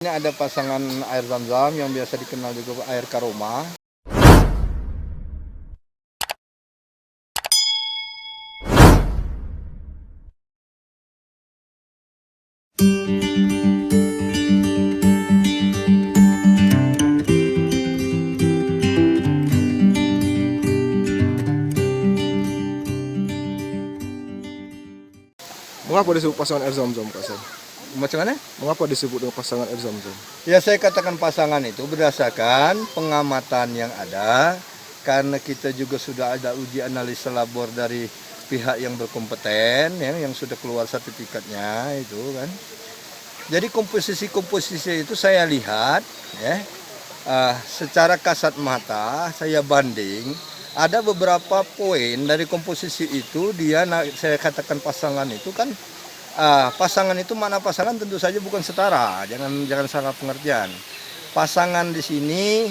Ini ada pasangan air zam-zam yang biasa dikenal juga air karoma. Mengapa disebut pasangan air zam-zam, Kak Sam? Macam mana? Mengapa disebut dengan pasangan air zam-zam? Ya, saya katakan pasangan itu berdasarkan pengamatan yang ada, karena kita juga sudah ada uji analisa labor dari pihak yang berkompeten, yang sudah keluar sertifikatnya itu kan. Jadi komposisi itu saya lihat, secara kasat mata saya banding, ada beberapa poin dari komposisi itu saya katakan pasangan itu kan. Pasangan itu mana pasangan tentu saja bukan setara, jangan salah pengertian. Pasangan di sini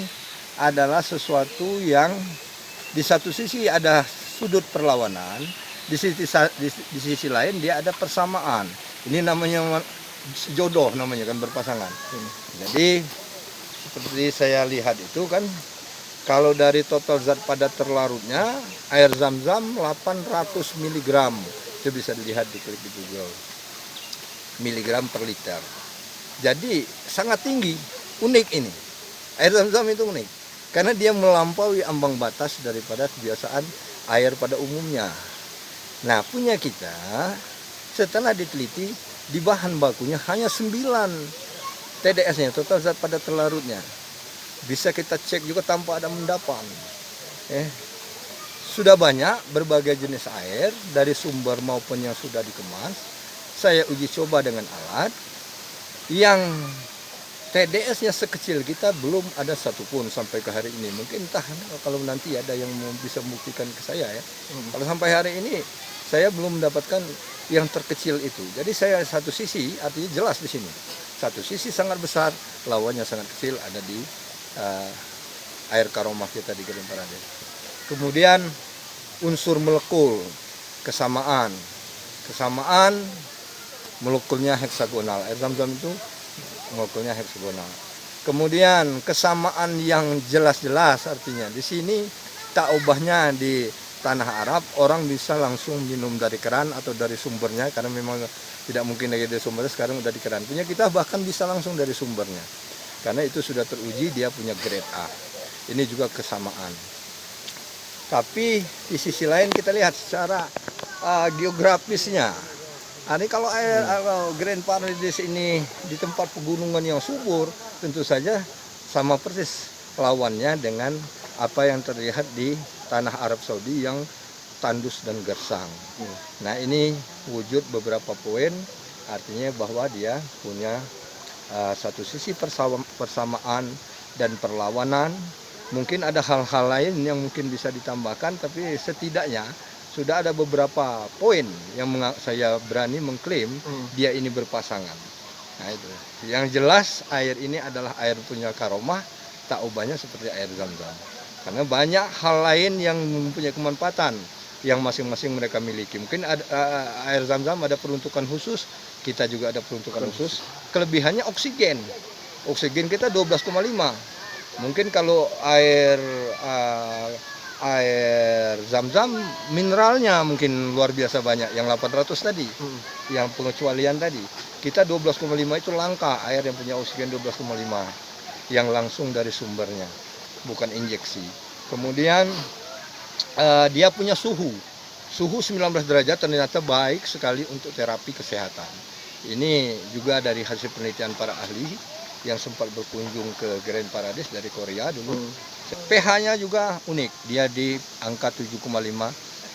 adalah sesuatu yang di satu sisi ada sudut perlawanan, di sisi lain dia ada persamaan. Ini namanya jodoh, namanya kan berpasangan. Jadi seperti saya lihat itu kan, kalau dari total zat padat terlarutnya air zam-zam 800 mg, itu bisa dilihat di klik di Google, miligram per liter. Jadi sangat tinggi, unik ini. Air zam-zam itu unik karena dia melampaui ambang batas daripada kebiasaan air pada umumnya. Nah, punya kita setelah diteliti di bahan bakunya hanya 9 TDS-nya, total zat padat terlarutnya. Bisa kita cek juga tanpa ada endapan. Sudah banyak berbagai jenis air dari sumber maupun yang sudah dikemas. Saya uji coba dengan alat yang TDS-nya sekecil kita belum ada satupun sampai ke hari ini. Mungkin entah kalau nanti ada yang bisa membuktikan ke saya ya. Kalau sampai hari ini saya belum mendapatkan yang terkecil itu. Jadi saya satu sisi artinya jelas di sini. Satu sisi sangat besar, lawannya sangat kecil ada di air karoma kita di Geren Parades. Kemudian unsur molekul, kesamaan molekulnya heksagonal. Air zam-zam itu molekulnya heksagonal. Kemudian kesamaan yang jelas-jelas, artinya di sini tak ubahnya di tanah Arab orang bisa langsung minum dari keran atau dari sumbernya, karena memang tidak mungkin lagi dari sumbernya, sekarang udah di keran. Punya kita bahkan bisa langsung dari sumbernya, karena itu sudah teruji dia punya grade A. Ini juga kesamaan. Tapi di sisi lain kita lihat secara geografisnya. Ini kalau Geren Parades ini di tempat pegunungan yang subur, tentu saja sama persis lawannya dengan apa yang terlihat di tanah Arab Saudi yang tandus dan gersang. Nah, ini wujud beberapa poin, artinya bahwa dia punya satu sisi persamaan dan perlawanan. Mungkin ada hal-hal lain yang mungkin bisa ditambahkan, tapi setidaknya sudah ada beberapa poin yang saya berani mengklaim dia ini berpasangan. Nah, itu. Yang jelas air ini adalah air punya karomah, tak ubahnya seperti air zam-zam. Karena banyak hal lain yang mempunyai kemanfaatan yang masing-masing mereka miliki. Mungkin air zam-zam ada peruntukan khusus, kita juga ada peruntukan khusus. Kelebihannya oksigen. Oksigen kita 12,5. Mungkin kalau air zam-zam mineralnya mungkin luar biasa banyak, yang 800 tadi, yang pengecualian tadi. Kita 12,5 itu langka, air yang punya oksigen 12,5 yang langsung dari sumbernya, bukan injeksi. Kemudian dia punya suhu 19 derajat, ternyata baik sekali untuk terapi kesehatan. Ini juga dari hasil penelitian para ahli yang sempat berkunjung ke Geren Parades dari Korea dulu. pH-nya juga unik, dia di angka 7,5,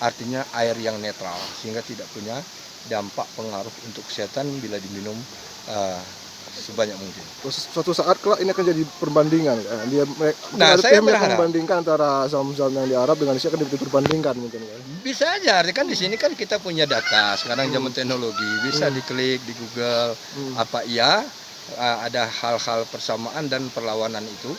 artinya air yang netral, sehingga tidak punya dampak pengaruh untuk kesehatan bila diminum sebanyak mungkin. Suatu saat kelak ini akan jadi perbandingan. Saya berharap membandingkan antara zam-zam yang di Arab dengan Indonesia, akan diperbandingkan mungkin kan. Bisa aja, kan di sini kan kita punya data. Sekarang zaman teknologi bisa diklik di Google, apa iya ada hal-hal persamaan dan perlawanan itu.